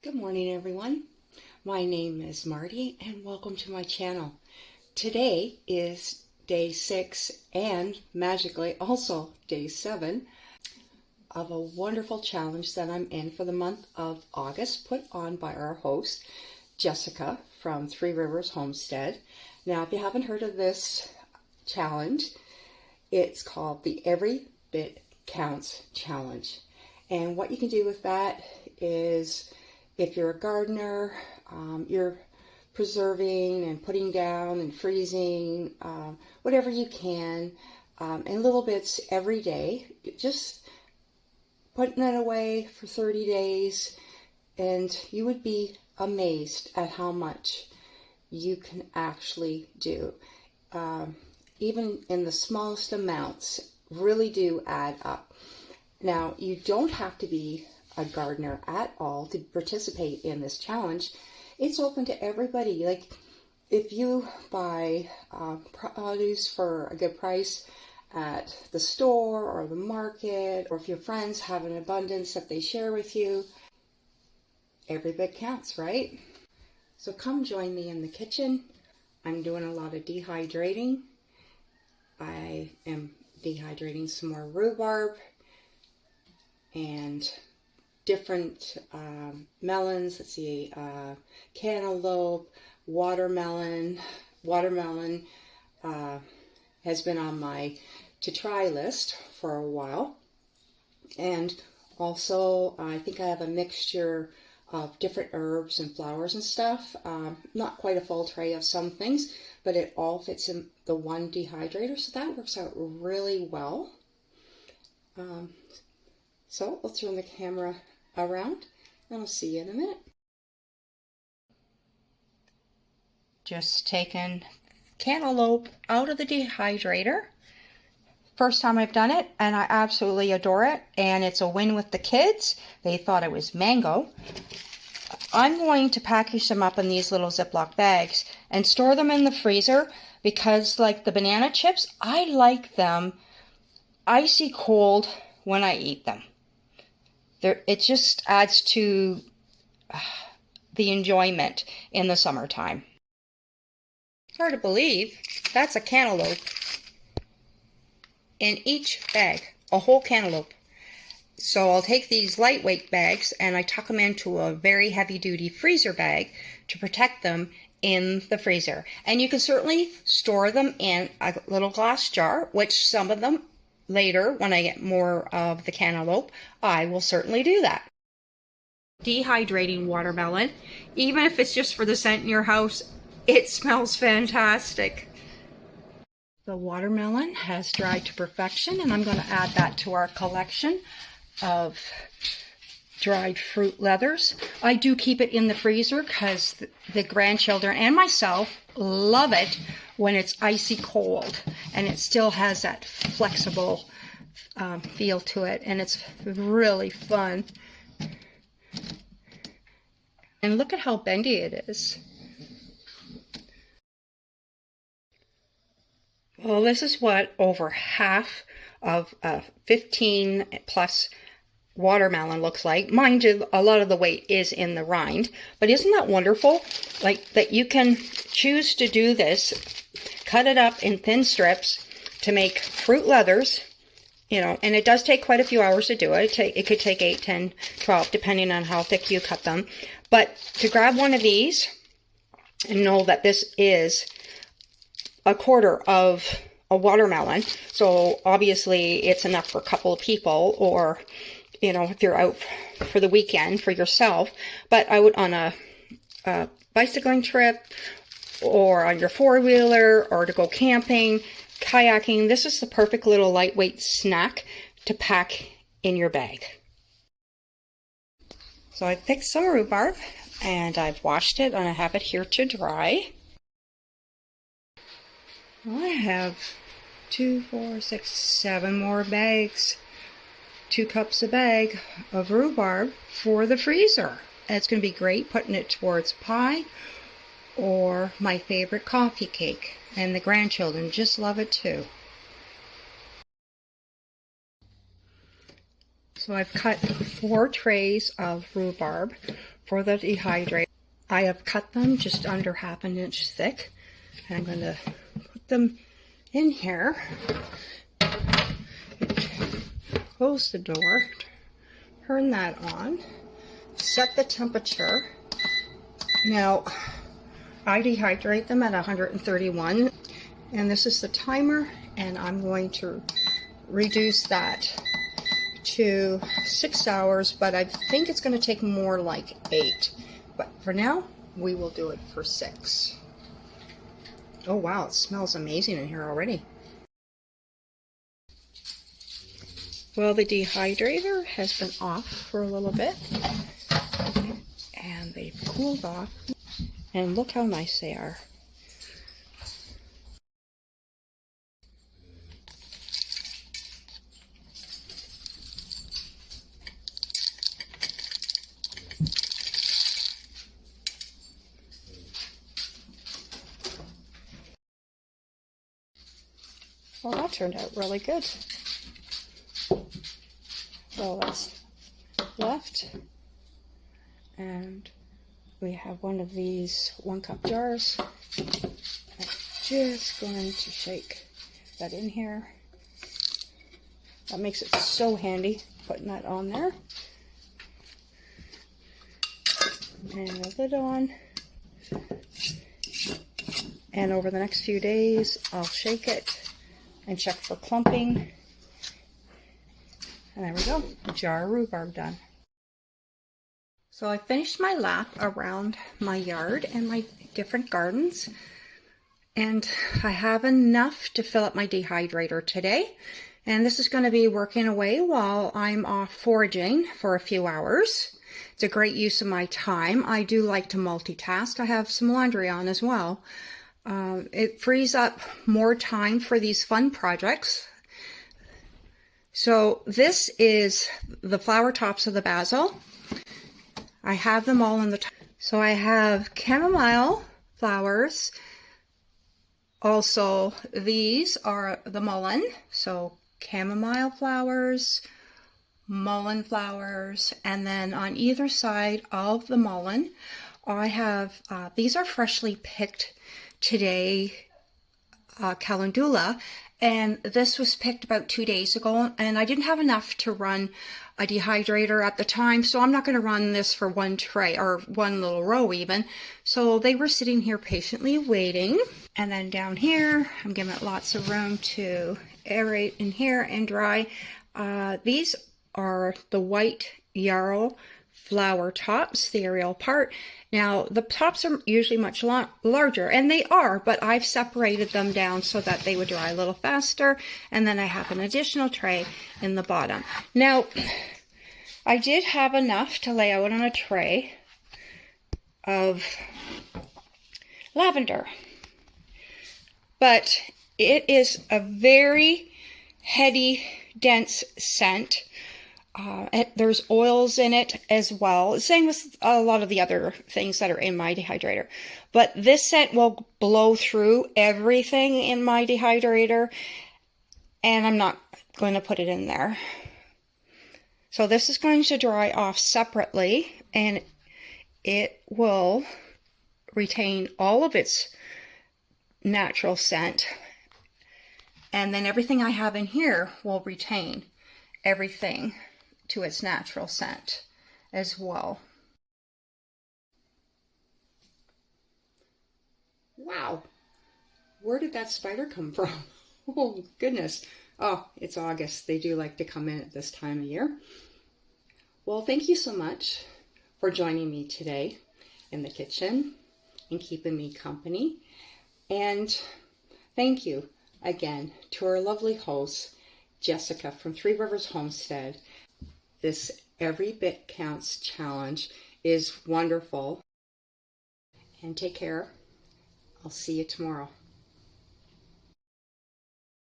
Good morning, everyone. My name is Marty and welcome to my channel. Today is day 6 and magically also day 7 of a wonderful challenge that I'm in for the month of August, put on by our host, Jessica from Three Rivers Homestead. Now, if you haven't heard of this challenge, it's called the Every Bit Counts Challenge. And what you can do with that is, if you're a gardener, you're preserving and putting down and freezing, whatever you can, in little bits every day, just putting it away for 30 days, and you would be amazed at how much you can actually do. Even in the smallest amounts really do add up. Now, you don't have to be a gardener at all to participate in this challenge. It's open to everybody. Like, if you buy produce for a good price at the store or the market, or if your friends have an abundance that they share with you, every bit counts, right? So come join me in the kitchen. I'm doing a lot of dehydrating. I am dehydrating some more rhubarb and different melons. Let's see, cantaloupe, watermelon. Watermelon has been on my to try list for a while. And also, I think I have a mixture of different herbs and flowers and stuff. Not quite a full tray of some things, but it all fits in the one dehydrator, so that works out really well. So let's turn the camera around and I'll see you in a minute. Just taking cantaloupe out of the dehydrator. First time I've done it, and I absolutely adore it, and it's a win with the kids. They thought it was mango. I'm going to package them up in these little Ziploc bags and store them in the freezer, because like the banana chips, I like them icy cold when I eat them. It just adds to the enjoyment in the summertime. Hard to believe, that's a cantaloupe in each bag, a whole cantaloupe. So I'll take these lightweight bags and I tuck them into a very heavy-duty freezer bag to protect them in the freezer. And you can certainly store them in a little glass jar, which some of them later, when I get more of the cantaloupe, I will certainly do that. Dehydrating watermelon, even if it's just for the scent in your house, it smells fantastic. The watermelon has dried to perfection, and I'm going to add that to our collection of dried fruit leathers. I do keep it in the freezer because the grandchildren and myself love it when it's icy cold and it still has that flexible feel to it, and it's really fun. And look at how bendy it is. Well, this is what over half of a 15 plus watermelon looks like. Mind you, a lot of the weight is in the rind, but isn't that wonderful? Like that you can choose to do this, cut it up in thin strips to make fruit leathers, you know, and it does take quite a few hours to do it. It could take 8, 10, 12, depending on how thick you cut them. But to grab one of these and know that this is a quarter of a watermelon, so obviously it's enough for a couple of people, or you know, if you're out for the weekend for yourself, but out on a bicycling trip or on your four-wheeler or to go camping, kayaking, this is the perfect little lightweight snack to pack in your bag. So I picked some rhubarb and I've washed it and I have it here to dry. I have 2, 4, 6, 7 more bags. 2 cups a bag of rhubarb for the freezer. And it's going to be great putting it towards pie or my favorite coffee cake. And the grandchildren just love it too. So So I've cut 4 trays of rhubarb for the Dehydrate. I have cut them just under ½ an inch thick. And I'm going to put them in here. Close the door. Turn that on. Set the temperature. Now, I dehydrate them at 131. And this is the timer. And I'm going to reduce that to 6 hours, but I think it's going to take more like 8. But for now, we will do it for 6. Oh wow, it smells amazing in here already. Well, the dehydrator has been off for a little bit, and they've cooled off, and look how nice they are. Well, that turned out really good. So that's left. And we have one of these 1-cup jars. I'm just going to shake that in here. That makes it so handy, putting that on there. And the lid on. And over the next few days, I'll shake it and check for clumping. And there we go, a jar of rhubarb done. So I finished my lap around my yard and my different gardens, and I have enough to fill up my dehydrator today. And this is going to be working away while I'm off foraging for a few hours. It's a great use of my time. I do like to multitask. I have some laundry on as well. It frees up more time for these fun projects. So this is the flower tops of the basil. I have them all in the top. So I have chamomile flowers. Also, these are the mullein. So chamomile flowers, mullein flowers, and then on either side of the mullein, I have, these are freshly picked today, calendula, and this was picked about 2 days ago, and I didn't have enough to run a dehydrator at the time, so I'm not going to run this for one tray or one little row even. So they were sitting here patiently waiting. And then down here, I'm giving it lots of room to aerate in here and dry. These are the white yarrow flower tops, the aerial part. Now, the tops are usually much larger, and they are, but I've separated them down so that they would dry a little faster, and then I have an additional tray in the bottom. Now, I did have enough to lay out on a tray of lavender, but it is a very heady, dense scent. There's oils in it as well. Same with a lot of the other things that are in my dehydrator. But this scent will blow through everything in my dehydrator, and I'm not going to put it in there. So this is going to dry off separately, and it will retain all of its natural scent. And then everything I have in here will retain everything to its natural scent as well. Wow, where did that spider come from? Oh goodness. Oh, it's August. They do like to come in at this time of year. Well, thank you so much for joining me today in the kitchen and keeping me company. And thank you again to our lovely host, Jessica from Three Rivers Homestead. This Every Bit Counts challenge is wonderful. And take care. I'll see you tomorrow.